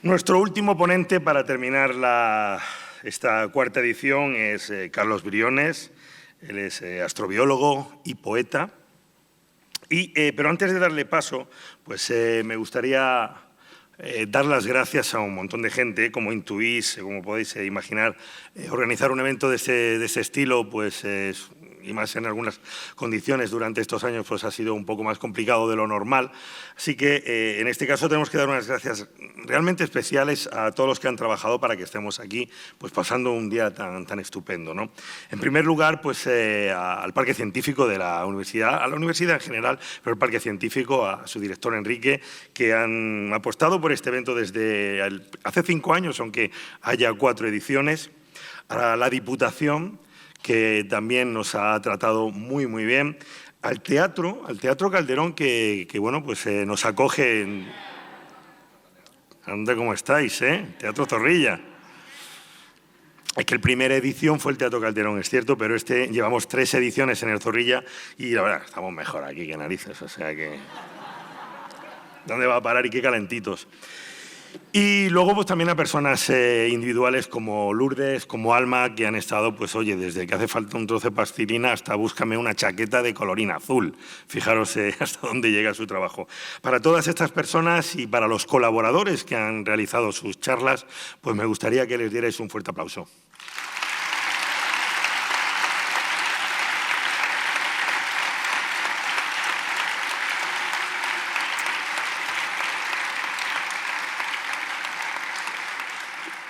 Nuestro último ponente para terminar esta cuarta edición es Carlos Briones. Él es astrobiólogo y poeta. Pero antes de darle paso, pues me gustaría dar las gracias a un montón de gente. Como intuís, como podéis imaginar, organizar un evento de ese estilo, pues y más en algunas condiciones durante estos años, pues ha sido un poco más complicado de lo normal. Así que en este caso tenemos que dar unas gracias realmente especiales a todos los que han trabajado para que estemos aquí, pues pasando un día tan estupendo, ¿no? En primer lugar, pues al Parque Científico de la Universidad, a la universidad en general, pero al Parque Científico, a su director Enrique, que han apostado por este evento desde hace 5 años, aunque haya 4 ediciones, a la Diputación, que también nos ha tratado muy bien, al Teatro Calderón, que bueno, pues nos acoge en... Anda, ¿cómo estáis, Teatro Zorrilla. Es que la primera edición fue el Teatro Calderón, es cierto, pero llevamos 3 ediciones en el Zorrilla y la verdad, estamos mejor aquí que narices, o sea que... ¿Dónde va a parar y qué calentitos? Y luego pues también a personas individuales como Lourdes, como Alma, que han estado, pues oye, desde que hace falta un trozo de plastilina hasta búscame una chaqueta de colorín azul. Fijaros hasta dónde llega su trabajo. Para todas estas personas y para los colaboradores que han realizado sus charlas, pues me gustaría que les dierais un fuerte aplauso.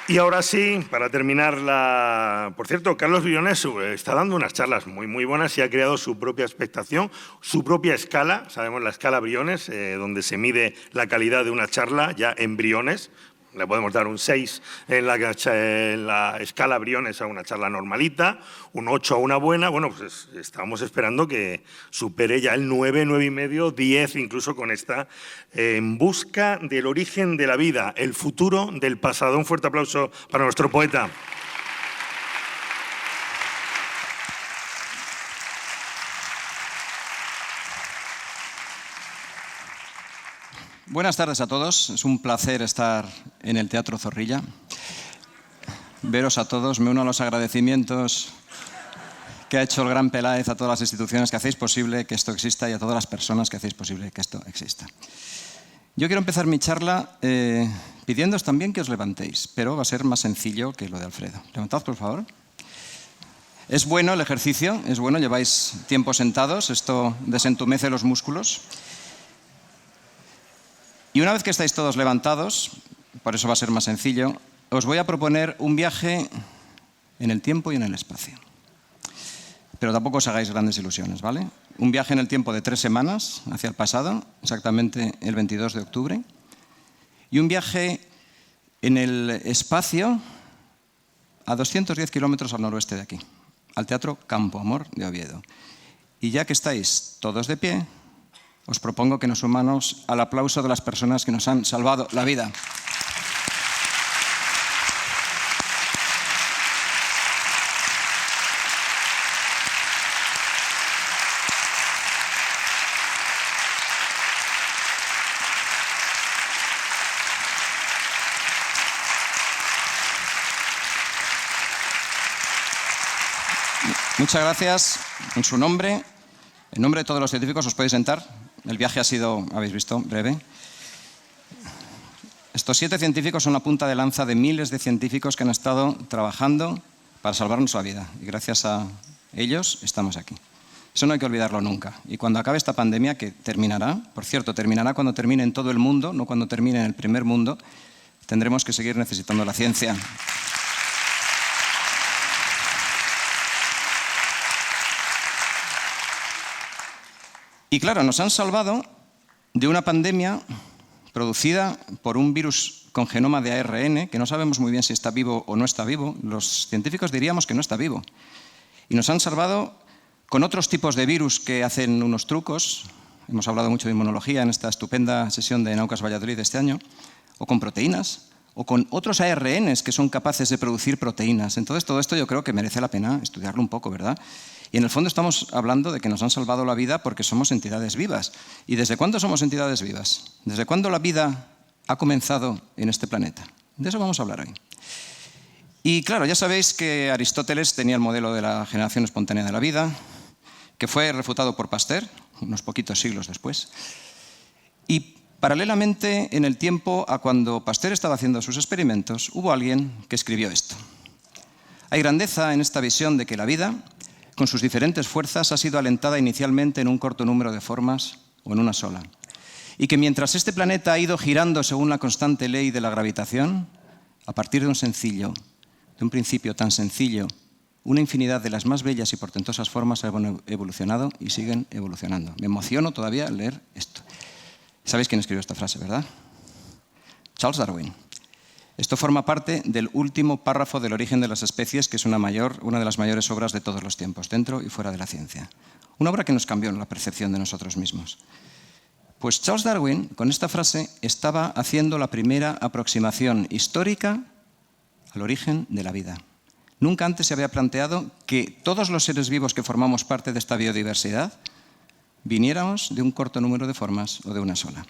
Y ahora sí, para terminar Por cierto, Carlos Briones está dando unas charlas muy buenas y ha creado su propia expectación, su propia escala, sabemos la escala Briones, donde se mide la calidad de una charla ya en Briones. Le podemos dar un 6 en la escala Briones a una charla normalita, un 8 a una buena. Bueno, pues estamos esperando que supere ya el 9, 9,5, 10, incluso con esta En busca del origen de la vida, el futuro del pasado. Un fuerte aplauso para nuestro poeta. Buenas tardes a todos. Es un placer estar en el Teatro Zorrilla. Veros a todos. Me uno a los agradecimientos que ha hecho el gran Peláez a todas las instituciones que hacéis posible que esto exista y a todas las personas que hacéis posible que esto exista. Yo quiero empezar mi charla pidiéndoos también que os levantéis, pero va a ser más sencillo que lo de Alfredo. Levantad, por favor. Es bueno el ejercicio, es bueno, lleváis tiempo sentados, esto desentumece los músculos. Y una vez que estáis todos levantados, por eso va a ser más sencillo, os voy a proponer un viaje en el tiempo y en el espacio. Pero tampoco os hagáis grandes ilusiones, ¿vale? Un viaje en el tiempo de 3 semanas hacia el pasado, exactamente el 22 de octubre. Y un viaje en el espacio a 210 kilómetros al noroeste de aquí, al Teatro Campo Amor de Oviedo. Y ya que estáis todos de pie, os propongo que nos sumamos al aplauso de las personas que nos han salvado la vida. Muchas gracias. En su nombre, en nombre de todos los científicos, os podéis sentar. El viaje ha sido, habéis visto, breve. Estos 7 científicos son la punta de lanza de miles de científicos que han estado trabajando para salvarnos la vida. Y gracias a ellos estamos aquí. Eso no hay que olvidarlo nunca. Y cuando acabe esta pandemia, que terminará, por cierto, terminará cuando termine en todo el mundo, no cuando termine en el primer mundo, tendremos que seguir necesitando la ciencia. Y claro, nos han salvado de una pandemia producida por un virus con genoma de ARN, que no sabemos muy bien si está vivo o no está vivo. Los científicos diríamos que no está vivo. Y nos han salvado con otros tipos de virus que hacen unos trucos. Hemos hablado mucho de inmunología en esta estupenda sesión de Naucas Valladolid de este año. O con proteínas, o con otros ARNs que son capaces de producir proteínas. Entonces, todo esto yo creo que merece la pena estudiarlo un poco, ¿verdad? Y en el fondo estamos hablando de que nos han salvado la vida porque somos entidades vivas. ¿Y desde cuándo somos entidades vivas? ¿Desde cuándo la vida ha comenzado en este planeta. De eso vamos a hablar hoy. Y claro, ya sabéis que Aristóteles tenía el modelo de la generación espontánea de la vida, que fue refutado por Pasteur unos poquitos siglos después. Y paralelamente, en el tiempo a cuando Pasteur estaba haciendo sus experimentos, hubo alguien que escribió esto. Hay grandeza en esta visión de que la vida, con sus diferentes fuerzas, ha sido alentada inicialmente en un corto número de formas o en una sola. Y que mientras este planeta ha ido girando según la constante ley de la gravitación, a partir de un principio tan sencillo, una infinidad de las más bellas y portentosas formas han evolucionado y siguen evolucionando. Me emociono todavía al leer esto. ¿Sabéis quién escribió esta frase, verdad? Charles Darwin. Esto forma parte del último párrafo del Origen de las especies, que es una de las mayores obras de todos los tiempos, dentro y fuera de la ciencia. Una obra que nos cambió la percepción de nosotros mismos. Pues Charles Darwin, con esta frase, estaba haciendo la primera aproximación histórica al origen de la vida. Nunca antes se había planteado que todos los seres vivos que formamos parte de esta biodiversidad viniéramos de un corto número de formas o de una sola.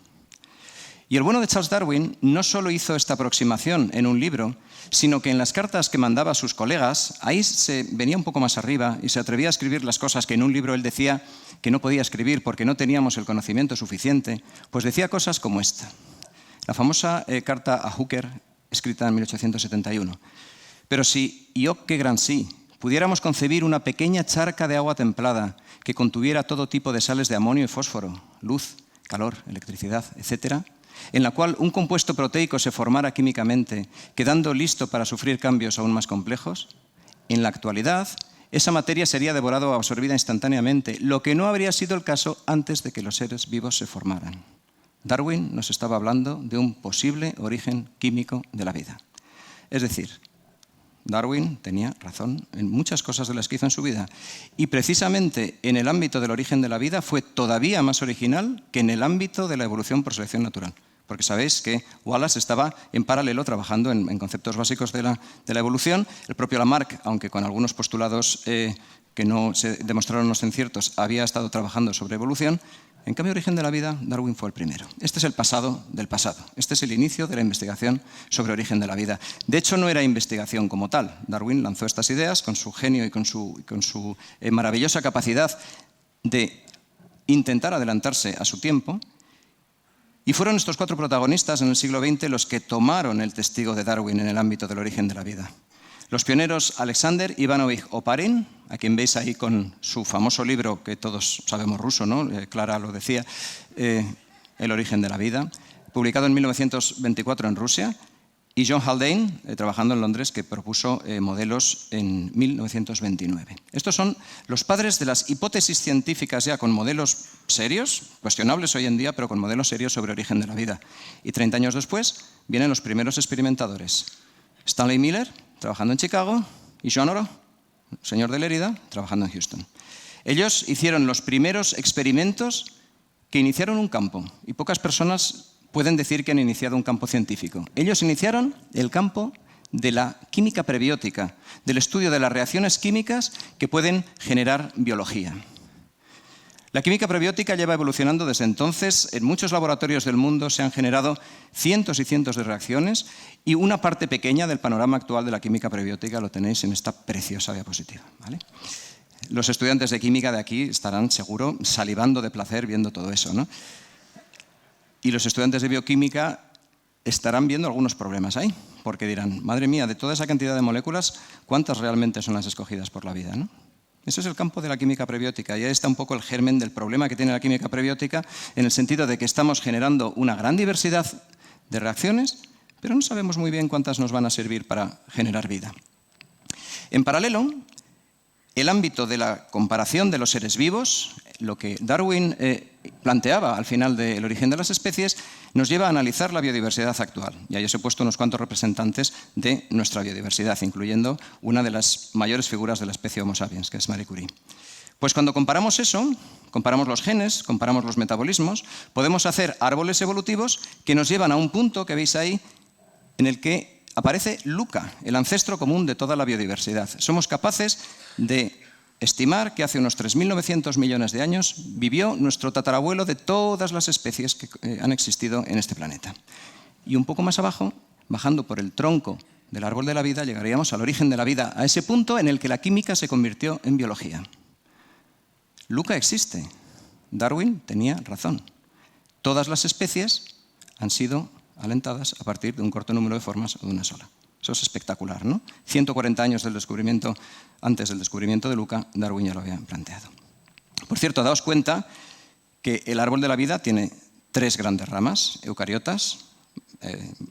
Y el bueno de Charles Darwin no solo hizo esta aproximación en un libro, sino que en las cartas que mandaba a sus colegas, ahí se venía un poco más arriba y se atrevía a escribir las cosas que en un libro él decía que no podía escribir porque no teníamos el conocimiento suficiente, pues decía cosas como esta. La famosa carta a Hooker, escrita en 1871. Pero si yo, qué gran sí, pudiéramos concebir una pequeña charca de agua templada que contuviera todo tipo de sales de amonio y fósforo, luz, calor, electricidad, etcétera, en la cual un compuesto proteico se formara químicamente, quedando listo para sufrir cambios aún más complejos, en la actualidad esa materia sería devorada o absorbida instantáneamente, lo que no habría sido el caso antes de que los seres vivos se formaran. Darwin nos estaba hablando de un posible origen químico de la vida. Es decir, Darwin tenía razón en muchas cosas de las que hizo en su vida. Y precisamente en el ámbito del origen de la vida fue todavía más original que en el ámbito de la evolución por selección natural. Porque sabéis que Wallace estaba en paralelo trabajando en conceptos básicos de la evolución. El propio Lamarck, aunque con algunos postulados que no se demostraron no ser ciertos, había estado trabajando sobre evolución. En cambio, origen de la vida, Darwin fue el primero. Este es el pasado del pasado. Este es el inicio de la investigación sobre origen de la vida. De hecho, no era investigación como tal. Darwin lanzó estas ideas con su genio y con su maravillosa capacidad de intentar adelantarse a su tiempo. Y fueron estos 4 protagonistas en el siglo XX los que tomaron el testigo de Darwin en el ámbito del origen de la vida. Los pioneros Alexander Ivanovich Oparin, a quien veis ahí con su famoso libro, que todos sabemos ruso, ¿no? Clara lo decía, El origen de la vida, publicado en 1924 en Rusia, y John Haldane, trabajando en Londres, que propuso modelos en 1929. Estos son los padres de las hipótesis científicas ya con modelos serios, cuestionables hoy en día, pero con modelos serios sobre origen de la vida. Y 30 años después vienen los primeros experimentadores. Stanley Miller, trabajando en Chicago, y Joan Oro, señor de Lérida, trabajando en Houston. Ellos hicieron los primeros experimentos que iniciaron un campo, y pocas personas pueden decir que han iniciado un campo científico. Ellos iniciaron el campo de la química prebiótica, del estudio de las reacciones químicas que pueden generar biología. La química prebiótica lleva evolucionando desde entonces. En muchos laboratorios del mundo se han generado cientos y cientos de reacciones y una parte pequeña del panorama actual de la química prebiótica lo tenéis en esta preciosa diapositiva, ¿vale? Los estudiantes de química de aquí estarán seguro salivando de placer viendo todo eso, ¿no? Y los estudiantes de bioquímica estarán viendo algunos problemas ahí, porque dirán, madre mía, de toda esa cantidad de moléculas, ¿cuántas realmente son las escogidas por la vida, ¿no? Ese es el campo de la química prebiótica y ahí está un poco el germen del problema que tiene la química prebiótica en el sentido de que estamos generando una gran diversidad de reacciones, pero no sabemos muy bien cuántas nos van a servir para generar vida. En paralelo, el ámbito de la comparación de los seres vivos, lo que Darwin planteaba al final del origen de las especies, nos lleva a analizar la biodiversidad actual. Y ahí os he puesto unos cuantos representantes de nuestra biodiversidad, incluyendo una de las mayores figuras de la especie Homo sapiens, que es Marie Curie. Pues cuando comparamos eso, comparamos los genes, comparamos los metabolismos, podemos hacer árboles evolutivos que nos llevan a un punto que veis ahí, en el que aparece Luca, el ancestro común de toda la biodiversidad. Somos capaces de estimar que hace unos 3.900 millones de años vivió nuestro tatarabuelo de todas las especies que han existido en este planeta. Y un poco más abajo, bajando por el tronco del árbol de la vida, llegaríamos al origen de la vida, a ese punto en el que la química se convirtió en biología. Luca existe. Darwin tenía razón. Todas las especies han sido alentadas a partir de un corto número de formas o de una sola. Eso es espectacular, ¿no? 140 años del descubrimiento, antes del descubrimiento de Luca, Darwin ya lo había planteado. Por cierto, daos cuenta que el árbol de la vida tiene 3 grandes ramas: eucariotas,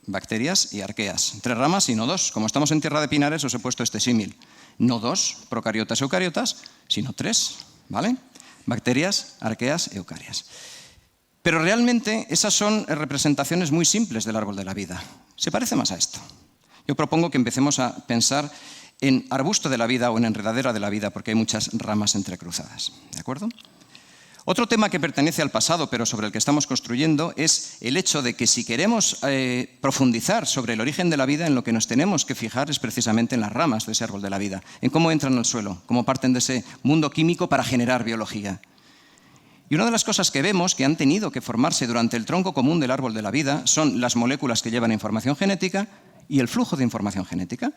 bacterias y arqueas. 3 ramas y no 2. Como estamos en tierra de pinares, os he puesto este símil. No 2 procariotas, eucariotas, sino 3, ¿vale? Bacterias, arqueas, eucarias. Pero realmente esas son representaciones muy simples del árbol de la vida. Se parece más a esto. Yo propongo que empecemos a pensar en arbusto de la vida o en enredadera de la vida, porque hay muchas ramas entrecruzadas. ¿De acuerdo? Otro tema que pertenece al pasado, pero sobre el que estamos construyendo, es el hecho de que si queremos profundizar sobre el origen de la vida, en lo que nos tenemos que fijar es precisamente en las ramas de ese árbol de la vida, en cómo entran al suelo, cómo parten de ese mundo químico para generar biología. Y una de las cosas que vemos que han tenido que formarse durante el tronco común del árbol de la vida son las moléculas que llevan información genética y el flujo de información genética.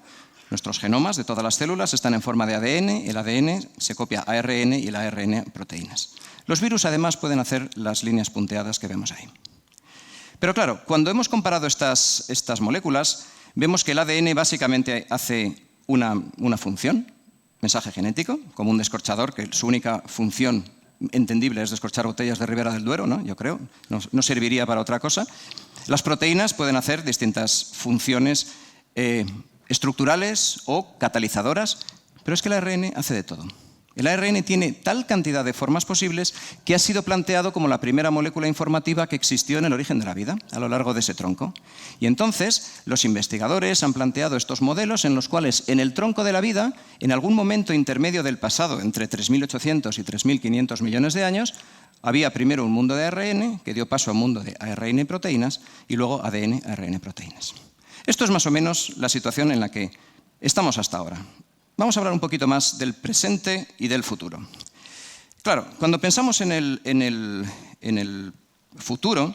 Nuestros genomas de todas las células están en forma de ADN, el ADN se copia a ARN y el ARN a proteínas. Los virus además pueden hacer las líneas punteadas que vemos ahí. Pero claro, cuando hemos comparado estas moléculas, vemos que el ADN básicamente hace una función, mensaje genético, como un descorchador, que su única función entendible es descorchar botellas de Ribera del Duero, ¿no? Yo creo, no serviría para otra cosa. Las proteínas pueden hacer distintas funciones estructurales o catalizadoras, pero es que el ARN hace de todo. El ARN tiene tal cantidad de formas posibles que ha sido planteado como la primera molécula informativa que existió en el origen de la vida, a lo largo de ese tronco. Y entonces los investigadores han planteado estos modelos en los cuales en el tronco de la vida, en algún momento intermedio del pasado, entre 3.800 y 3.500 millones de años, había primero un mundo de ARN que dio paso a un mundo de ARN y proteínas y luego ADN, ARN, proteínas. Esto es más o menos la situación en la que estamos hasta ahora. Vamos a hablar un poquito más del presente y del futuro. Claro, cuando pensamos en el futuro,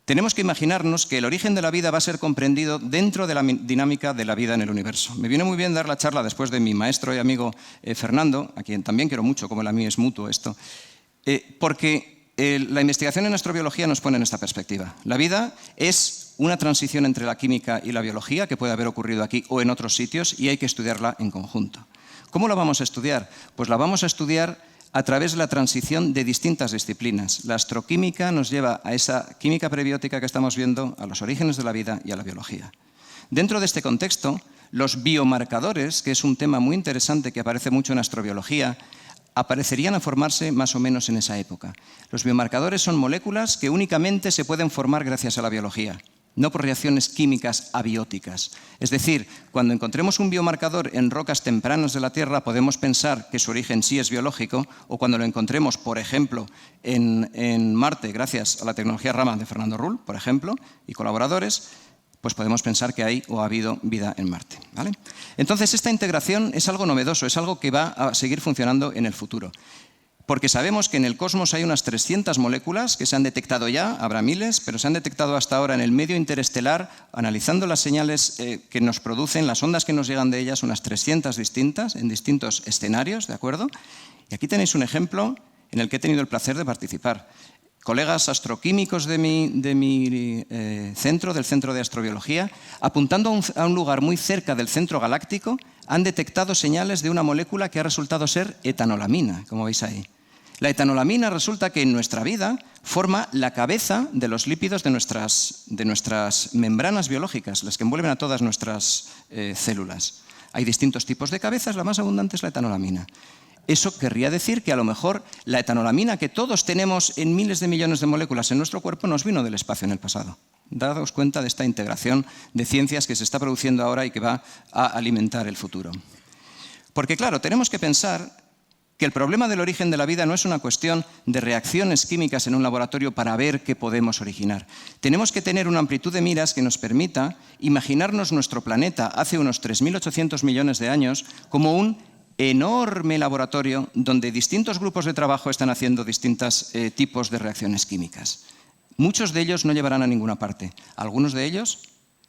tenemos que imaginarnos que el origen de la vida va a ser comprendido dentro de la dinámica de la vida en el universo. Me viene muy bien dar la charla después de mi maestro y amigo Fernando, a quien también quiero mucho, como el mío es mutuo esto, porque la investigación en astrobiología nos pone en esta perspectiva. La vida es una transición entre la química y la biología que puede haber ocurrido aquí o en otros sitios y hay que estudiarla en conjunto. ¿Cómo la vamos a estudiar? Pues la vamos a estudiar a través de la transición de distintas disciplinas. La astroquímica nos lleva a esa química prebiótica que estamos viendo, a los orígenes de la vida y a la biología. Dentro de este contexto, los biomarcadores, que es un tema muy interesante que aparece mucho en astrobiología, aparecerían a formarse más o menos en esa época. Los biomarcadores son moléculas que únicamente se pueden formar gracias a la biología, no por reacciones químicas abióticas. Es decir, cuando encontremos un biomarcador en rocas tempranas de la Tierra, podemos pensar que su origen sí es biológico, o cuando lo encontremos, por ejemplo, en Marte, gracias a la tecnología Raman de Fernando Rull, por ejemplo, y colaboradores, pues podemos pensar que hay o ha habido vida en Marte, ¿vale? Entonces, esta integración es algo novedoso, es algo que va a seguir funcionando en el futuro. Porque sabemos que en el cosmos hay unas 300 moléculas que se han detectado ya, habrá miles, pero se han detectado hasta ahora en el medio interestelar, analizando las señales que nos producen, las ondas que nos llegan de ellas, unas 300 distintas, en distintos escenarios, ¿de acuerdo? Y aquí tenéis un ejemplo en el que he tenido el placer de participar. Colegas astroquímicos de mi centro, del Centro de Astrobiología, apuntando a un lugar muy cerca del centro galáctico, han detectado señales de una molécula que ha resultado ser etanolamina, como veis ahí. La etanolamina resulta que en nuestra vida forma la cabeza de los lípidos de nuestras membranas biológicas, las que envuelven a todas nuestras células. Hay distintos tipos de cabezas, la más abundante es la etanolamina. Eso querría decir que a lo mejor la etanolamina que todos tenemos en miles de millones de moléculas en nuestro cuerpo nos vino del espacio en el pasado. Daos cuenta de esta integración de ciencias que se está produciendo ahora y que va a alimentar el futuro. Porque claro, tenemos que pensar que el problema del origen de la vida no es una cuestión de reacciones químicas en un laboratorio para ver qué podemos originar. Tenemos que tener una amplitud de miras que nos permita imaginarnos nuestro planeta hace unos 3.800 millones de años como un enorme laboratorio donde distintos grupos de trabajo están haciendo distintos tipos de reacciones químicas. Muchos de ellos no llevarán a ninguna parte. Algunos de ellos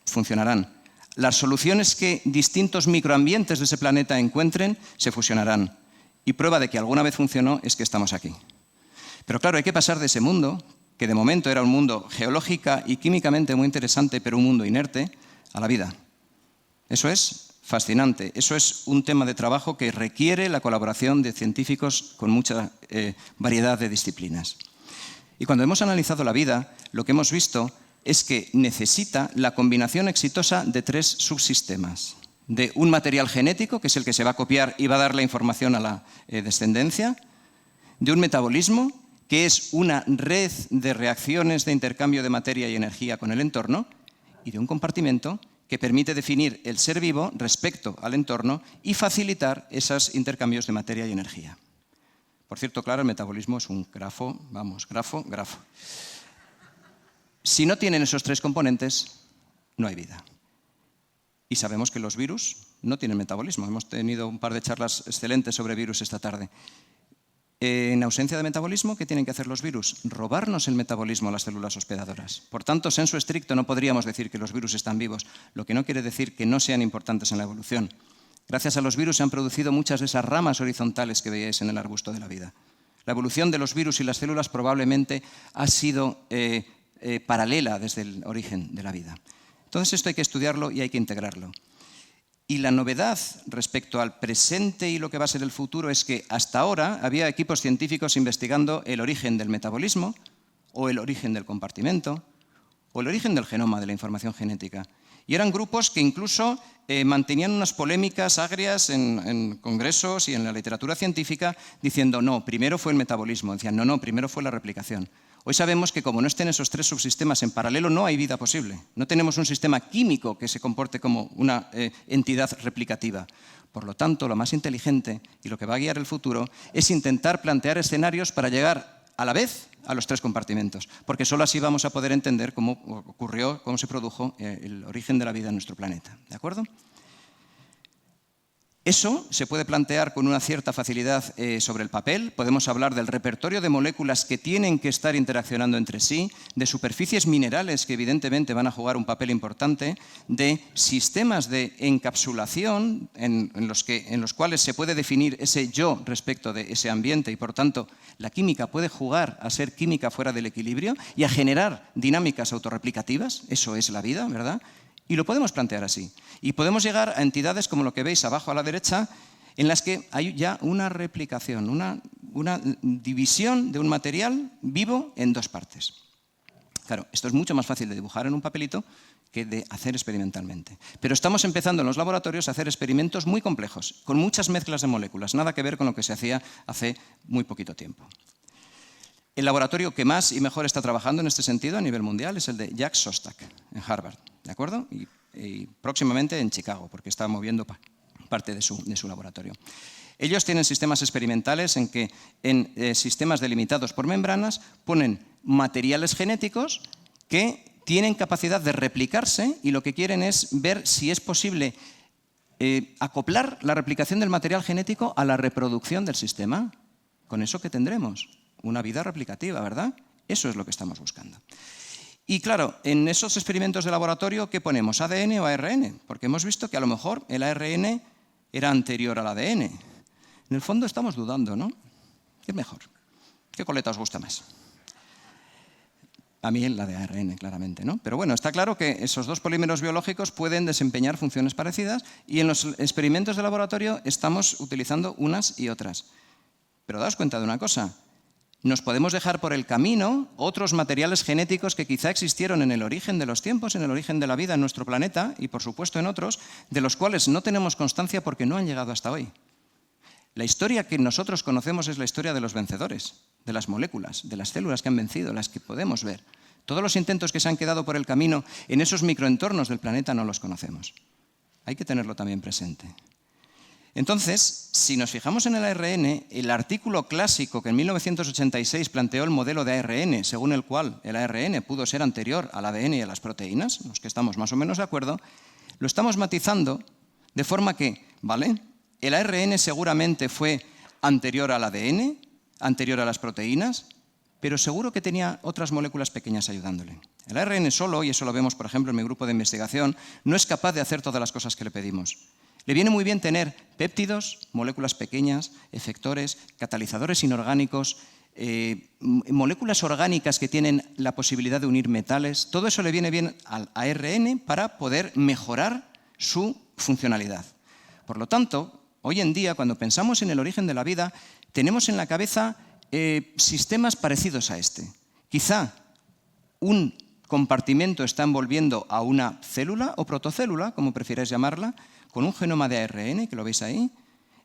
funcionarán. Las soluciones que distintos microambientes de ese planeta encuentren se fusionarán. Y prueba de que alguna vez funcionó es que estamos aquí. Pero claro, hay que pasar de ese mundo, que de momento era un mundo geológica y químicamente muy interesante, pero un mundo inerte, a la vida. Eso es fascinante. Eso es un tema de trabajo que requiere la colaboración de científicos con mucha variedad de disciplinas. Y cuando hemos analizado la vida, lo que hemos visto es que necesita la combinación exitosa de 3 subsistemas. De un material genético, que es el que se va a copiar y va a dar la información a la descendencia, de un metabolismo, que es una red de reacciones de intercambio de materia y energía con el entorno, y de un compartimento que permite definir el ser vivo respecto al entorno y facilitar esos intercambios de materia y energía. Por cierto, claro, el metabolismo es un grafo, vamos, grafo, grafo. Si no tienen esos 3 componentes, no hay vida. Y sabemos que los virus no tienen metabolismo. Hemos tenido un par de charlas excelentes sobre virus esta tarde. En ausencia de metabolismo, ¿qué tienen que hacer los virus? Robarnos el metabolismo a las células hospedadoras. Por tanto, sensu estricto, no podríamos decir que los virus están vivos, lo que no quiere decir que no sean importantes en la evolución. Gracias a los virus se han producido muchas de esas ramas horizontales que veíais en el arbusto de la vida. La evolución de los virus y las células probablemente ha sido paralela desde el origen de la vida. Entonces esto hay que estudiarlo y hay que integrarlo. Y la novedad respecto al presente y lo que va a ser el futuro es que hasta ahora había equipos científicos investigando el origen del metabolismo, o el origen del compartimento, o el origen del genoma, de la información genética. Y eran grupos que incluso mantenían unas polémicas agrias en congresos y en la literatura científica diciendo, no, primero fue el metabolismo. Decían, no, primero fue la replicación. Hoy sabemos que como no estén esos 3 subsistemas en paralelo, no hay vida posible. No tenemos un sistema químico que se comporte como una entidad replicativa. Por lo tanto, lo más inteligente y lo que va a guiar el futuro es intentar plantear escenarios para llegar a la vez a los 3 compartimentos, porque solo así vamos a poder entender cómo ocurrió, cómo se produjo el origen de la vida en nuestro planeta. ¿De acuerdo? Eso se puede plantear con una cierta facilidad sobre el papel. Podemos hablar del repertorio de moléculas que tienen que estar interaccionando entre sí, de superficies minerales que evidentemente van a jugar un papel importante, de sistemas de encapsulación en los cuales se puede definir ese yo respecto de ese ambiente y, por tanto, la química puede jugar a ser química fuera del equilibrio y a generar dinámicas autorreplicativas. Eso es la vida, ¿verdad? Y lo podemos plantear así. Y podemos llegar a entidades como lo que veis abajo a la derecha, en las que hay ya una replicación, una división de un material vivo en 2 partes. Claro, esto es mucho más fácil de dibujar en un papelito que de hacer experimentalmente. Pero estamos empezando en los laboratorios a hacer experimentos muy complejos, con muchas mezclas de moléculas, nada que ver con lo que se hacía hace muy poquito tiempo. El laboratorio que más y mejor está trabajando en este sentido a nivel mundial es el de Jack Szostak, en Harvard, ¿de acuerdo? Y próximamente en Chicago, porque está moviendo parte de su laboratorio. Ellos tienen sistemas experimentales en que en sistemas delimitados por membranas ponen materiales genéticos que tienen capacidad de replicarse y lo que quieren es ver si es posible acoplar la replicación del material genético a la reproducción del sistema. ¿Con eso qué tendremos? Una vida replicativa, ¿verdad? Eso es lo que estamos buscando. Y claro, en esos experimentos de laboratorio, ¿qué ponemos? ¿ADN o ARN? Porque hemos visto que a lo mejor el ARN era anterior al ADN. En el fondo estamos dudando, ¿no? ¿Qué es mejor? ¿Qué coleta os gusta más? A mí la de ARN, claramente, ¿no? Pero bueno, está claro que esos 2 polímeros biológicos pueden desempeñar funciones parecidas y en los experimentos de laboratorio estamos utilizando unas y otras. Pero daos cuenta de una cosa. Nos podemos dejar por el camino otros materiales genéticos que quizá existieron en el origen de los tiempos, en el origen de la vida en nuestro planeta y, por supuesto, en otros, de los cuales no tenemos constancia porque no han llegado hasta hoy. La historia que nosotros conocemos es la historia de los vencedores, de las moléculas, de las células que han vencido, las que podemos ver. Todos los intentos que se han quedado por el camino en esos microentornos del planeta no los conocemos. Hay que tenerlo también presente. Entonces, si nos fijamos en el ARN, el artículo clásico que en 1986 planteó el modelo de ARN, según el cual el ARN pudo ser anterior al ADN y a las proteínas, los que estamos más o menos de acuerdo, lo estamos matizando de forma que, ¿vale? El ARN seguramente fue anterior al ADN, anterior a las proteínas, pero seguro que tenía otras moléculas pequeñas ayudándole. El ARN solo, y eso lo vemos por ejemplo en mi grupo de investigación, no es capaz de hacer todas las cosas que le pedimos. Le viene muy bien tener péptidos, moléculas pequeñas, efectores, catalizadores inorgánicos, moléculas orgánicas que tienen la posibilidad de unir metales. Todo eso le viene bien al ARN para poder mejorar su funcionalidad. Por lo tanto, hoy en día, cuando pensamos en el origen de la vida, tenemos en la cabeza sistemas parecidos a este. Quizá un compartimento está envolviendo a una célula o protocélula, como prefieráis llamarla, con un genoma de ARN, que lo veis ahí,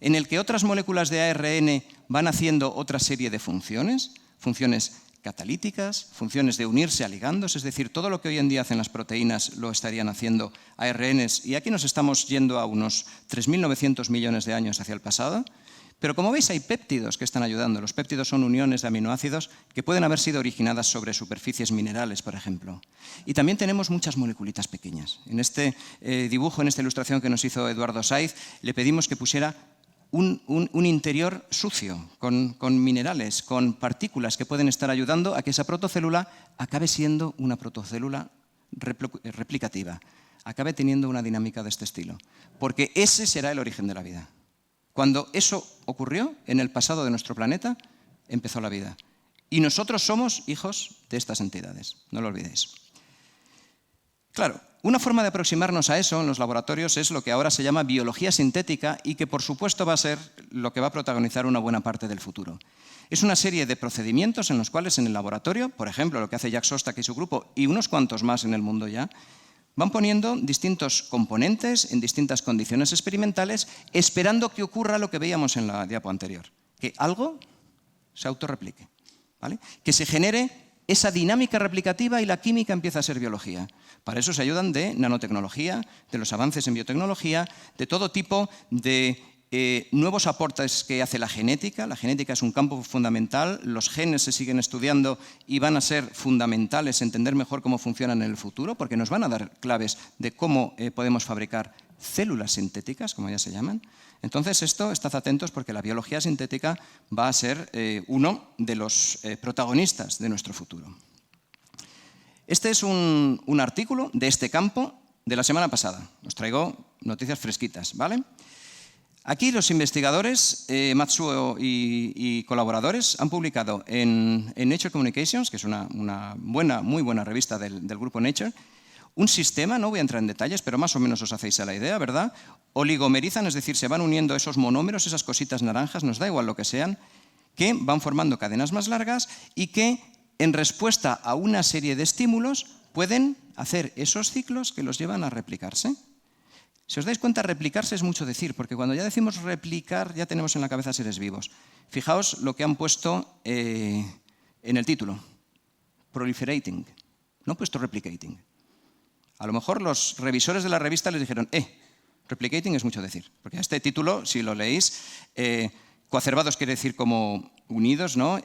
en el que otras moléculas de ARN van haciendo otra serie de funciones, funciones catalíticas, funciones de unirse a ligandos, es decir, todo lo que hoy en día hacen las proteínas lo estarían haciendo ARNs, y aquí nos estamos yendo a unos 3.900 millones de años hacia el pasado. Pero como veis, hay péptidos que están ayudando. Los péptidos son uniones de aminoácidos que pueden haber sido originadas sobre superficies minerales, por ejemplo. Y también tenemos muchas moleculitas pequeñas. En este dibujo, en esta ilustración que nos hizo Eduardo Saiz, le pedimos que pusiera un interior sucio, con minerales, con partículas que pueden estar ayudando a que esa protocélula acabe siendo una protocélula replicativa, acabe teniendo una dinámica de este estilo. Porque ese será el origen de la vida. Cuando eso ocurrió en el pasado de nuestro planeta, empezó la vida. Y nosotros somos hijos de estas entidades, no lo olvidéis. Claro, una forma de aproximarnos a eso en los laboratorios es lo que ahora se llama biología sintética y que por supuesto va a ser lo que va a protagonizar una buena parte del futuro. Es una serie de procedimientos en los cuales en el laboratorio, por ejemplo, lo que hace Jack Szostak y su grupo, y unos cuantos más en el mundo ya, van poniendo distintos componentes en distintas condiciones experimentales, esperando que ocurra lo que veíamos en la diapo anterior, que algo se autorreplique, ¿vale? Que se genere esa dinámica replicativa y la química empieza a ser biología. Para eso se ayudan de nanotecnología, de los avances en biotecnología, de todo tipo de nuevos aportes que hace la genética. La genética es un campo fundamental, los genes se siguen estudiando y van a ser fundamentales entender mejor cómo funcionan en el futuro, porque nos van a dar claves de cómo podemos fabricar células sintéticas, como ya se llaman. Entonces, estad atentos porque la biología sintética va a ser uno de los protagonistas de nuestro futuro. Este es un artículo de este campo de la semana pasada. Os traigo noticias fresquitas, ¿vale? Aquí los investigadores, Matsuo y colaboradores, han publicado en Nature Communications, que es una muy buena revista del grupo Nature, un sistema, no voy a entrar en detalles, pero más o menos os hacéis a la idea, ¿verdad? Oligomerizan, es decir, se van uniendo esos monómeros, esas cositas naranjas, nos da igual lo que sean, que van formando cadenas más largas y que, en respuesta a una serie de estímulos, pueden hacer esos ciclos que los llevan a replicarse. Si os dais cuenta, replicarse es mucho decir, porque cuando ya decimos replicar, ya tenemos en la cabeza seres vivos. Fijaos lo que han puesto en el título, proliferating, no han puesto replicating. A lo mejor los revisores de la revista les dijeron, replicating es mucho decir, porque a este título, si lo leéis, coacervados quiere decir como unidos, ¿no?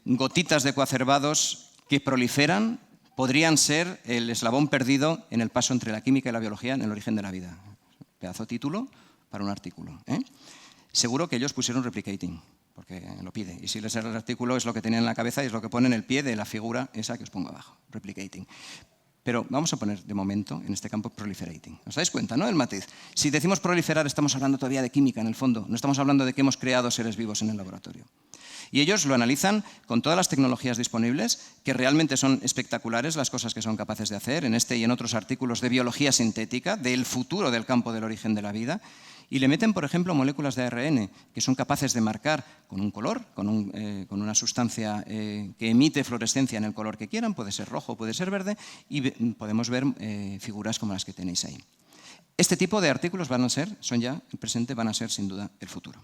Gotitas de coacervados que proliferan podrían ser el eslabón perdido en el paso entre la química y la biología en el origen de la vida. Pedazo título para un artículo. Seguro que ellos pusieron replicating, porque lo pide. Y si lees el artículo es lo que tenían en la cabeza y es lo que pone en el pie de la figura esa que os pongo abajo, replicating. Pero vamos a poner de momento en este campo proliferating. ¿Os dais cuenta, no? El matiz. Si decimos proliferar estamos hablando todavía de química en el fondo. No estamos hablando de que hemos creado seres vivos en el laboratorio. Y ellos lo analizan con todas las tecnologías disponibles, que realmente son espectaculares las cosas que son capaces de hacer en este y en otros artículos de biología sintética, del futuro del campo del origen de la vida, y le meten, por ejemplo, moléculas de ARN que son capaces de marcar con un color, con una sustancia que emite fluorescencia en el color que quieran, puede ser rojo, puede ser verde, y podemos ver figuras como las que tenéis ahí. Este tipo de artículos son ya el presente, van a ser sin duda el futuro.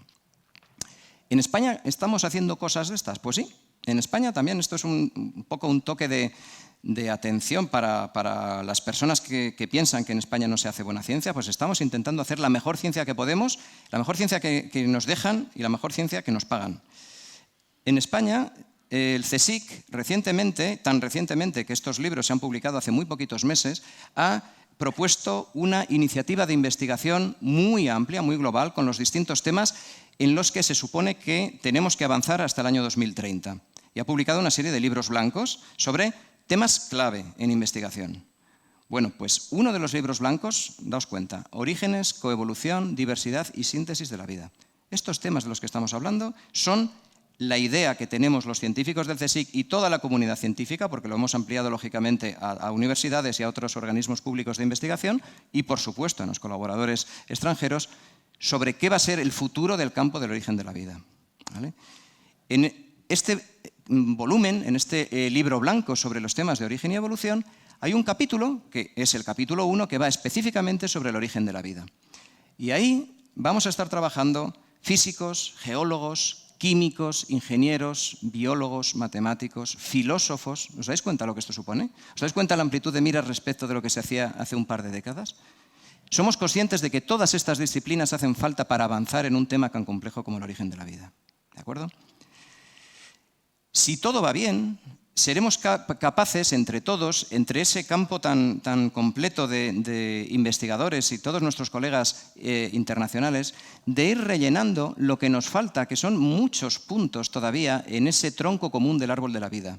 ¿En España estamos haciendo cosas de estas? Pues sí, en España también. Esto es un poco un toque de atención para las personas que piensan que en España no se hace buena ciencia. Pues estamos intentando hacer la mejor ciencia que podemos, la mejor ciencia que nos dejan y la mejor ciencia que nos pagan. En España, el CSIC recientemente, tan recientemente que estos libros se han publicado hace muy poquitos meses, ha propuesto una iniciativa de investigación muy amplia, muy global, con los distintos temas en los que se supone que tenemos que avanzar hasta el año 2030. y ha publicado una serie de libros blancos sobre temas clave en investigación. Bueno, pues uno de los libros blancos, daos cuenta, Orígenes, coevolución, diversidad y síntesis de la vida. Estos temas de los que estamos hablando son la idea que tenemos los científicos del CSIC y toda la comunidad científica, porque lo hemos ampliado lógicamente a universidades y a otros organismos públicos de investigación y, por supuesto, a los colaboradores extranjeros, sobre qué va a ser el futuro del campo del origen de la vida. ¿Vale? En este volumen, en este libro blanco sobre los temas de origen y evolución, hay un capítulo, que es el capítulo 1, que va específicamente sobre el origen de la vida. Y ahí vamos a estar trabajando físicos, geólogos, químicos, ingenieros, biólogos, matemáticos, filósofos. ¿Os dais cuenta lo que esto supone? ¿Os dais cuenta la amplitud de miras respecto de lo que se hacía hace un par de décadas? Somos conscientes de que todas estas disciplinas hacen falta para avanzar en un tema tan complejo como el origen de la vida. ¿De acuerdo? Si todo va bien, seremos capaces entre todos, entre ese campo tan completo de investigadores y todos nuestros colegas internacionales, de ir rellenando lo que nos falta, que son muchos puntos todavía en ese tronco común del árbol de la vida.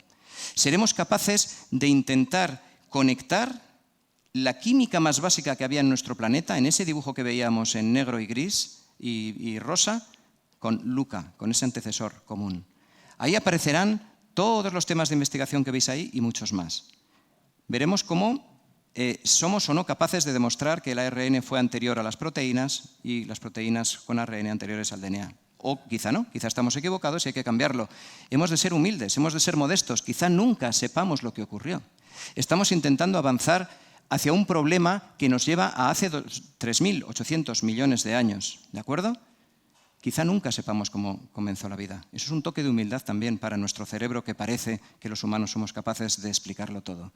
Seremos capaces de intentar conectar la química más básica que había en nuestro planeta, en ese dibujo que veíamos en negro y gris y rosa, con LUCA, con ese antecesor común. Ahí aparecerán todos los temas de investigación que veis ahí y muchos más. Veremos cómo somos o no capaces de demostrar que el ARN fue anterior a las proteínas y las proteínas con ARN anteriores al DNA. O quizá no, quizá estamos equivocados y hay que cambiarlo. Hemos de ser humildes, hemos de ser modestos, quizá nunca sepamos lo que ocurrió. Estamos intentando avanzar hacia un problema que nos lleva a hace 3.800 millones de años, ¿de acuerdo? Quizá nunca sepamos cómo comenzó la vida. Eso es un toque de humildad también para nuestro cerebro, que parece que los humanos somos capaces de explicarlo todo.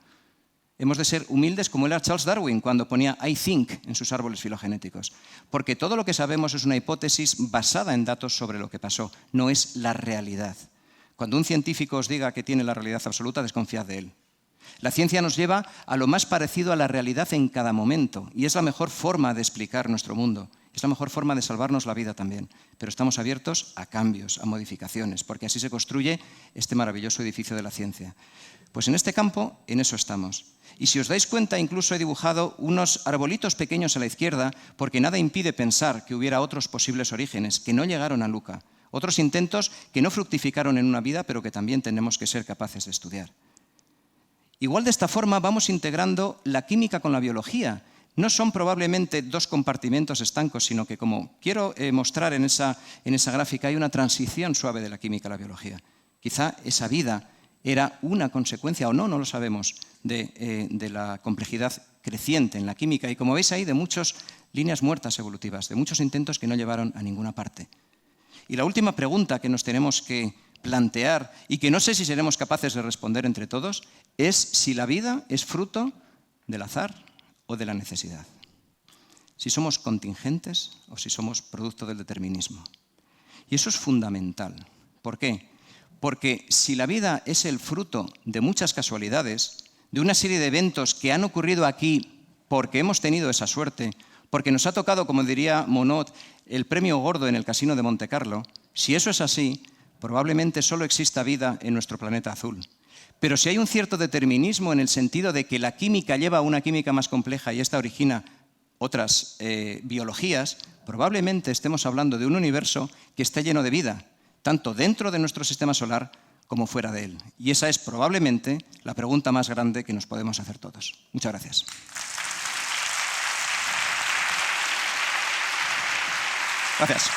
Hemos de ser humildes como era Charles Darwin cuando ponía I think en sus árboles filogenéticos, porque todo lo que sabemos es una hipótesis basada en datos sobre lo que pasó, no es la realidad. Cuando un científico os diga que tiene la realidad absoluta, desconfiad de él. La ciencia nos lleva a lo más parecido a la realidad en cada momento y es la mejor forma de explicar nuestro mundo. Es la mejor forma de salvarnos la vida también, pero estamos abiertos a cambios, a modificaciones, porque así se construye este maravilloso edificio de la ciencia. Pues en este campo, en eso estamos. Y si os dais cuenta, incluso he dibujado unos arbolitos pequeños a la izquierda, porque nada impide pensar que hubiera otros posibles orígenes que no llegaron a LUCA, otros intentos que no fructificaron en una vida, pero que también tenemos que ser capaces de estudiar. Igual de esta forma vamos integrando la química con la biología. No son probablemente dos compartimentos estancos, sino que, como quiero mostrar en esa gráfica, hay una transición suave de la química a la biología. Quizá esa vida era una consecuencia, o no lo sabemos, de la complejidad creciente en la química y, como veis ahí, de muchas líneas muertas evolutivas, de muchos intentos que no llevaron a ninguna parte. Y la última pregunta que nos tenemos que plantear y que no sé si seremos capaces de responder entre todos es si la vida es fruto del azar o de la necesidad. Si somos contingentes o si somos producto del determinismo. Y eso es fundamental. ¿Por qué? Porque si la vida es el fruto de muchas casualidades, de una serie de eventos que han ocurrido aquí porque hemos tenido esa suerte, porque nos ha tocado, como diría Monod, el premio gordo en el Casino de Montecarlo, si eso es así, probablemente solo exista vida en nuestro planeta azul. Pero si hay un cierto determinismo en el sentido de que la química lleva a una química más compleja y esta origina otras biologías, probablemente estemos hablando de un universo que está lleno de vida, tanto dentro de nuestro sistema solar como fuera de él. Y esa es probablemente la pregunta más grande que nos podemos hacer todos. Muchas gracias. Gracias.